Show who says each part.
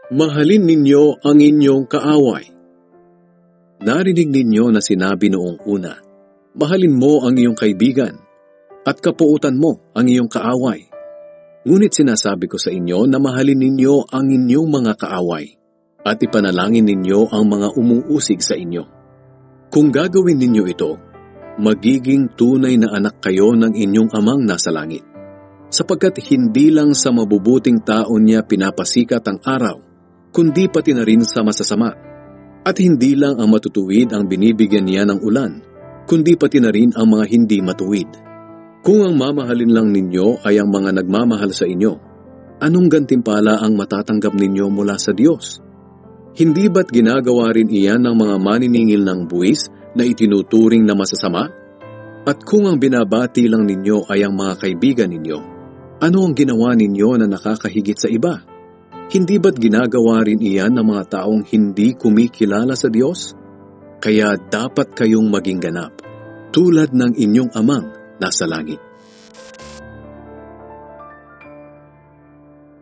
Speaker 1: Mahalin ninyo ang inyong kaaway. Narinig ninyo na sinabi noong una, mahalin mo ang iyong kaibigan at kapuutan mo ang iyong kaaway. Ngunit sinasabi ko sa inyo na mahalin ninyo ang inyong mga kaaway at ipanalangin ninyo ang mga umuusig sa inyo. Kung gagawin ninyo ito, magiging tunay na anak kayo ng inyong amang nasa langit. Sapagkat hindi lang sa mabubuting tao niya pinapasikat ang araw, kundi pati na rin sa masasama. At hindi lang ang matutuwid ang binibigyan niya ng ulan, kundi pati na rin ang mga hindi matuwid. Kung ang mamahalin lang ninyo ay ang mga nagmamahal sa inyo, anong gantimpala ang matatanggap ninyo mula sa Diyos? Hindi ba't ginagawa rin iyan ng mga maniningil ng buwis na itinuturing na masasama? At kung ang binabati lang ninyo ay ang mga kaibigan ninyo, ano ang ginawa ninyo na nakakahigit sa iba? Hindi ba't ginagawa rin iyan ng mga taong hindi kumikilala sa Diyos? Kaya dapat kayong maging ganap, tulad ng inyong amang nasa langit.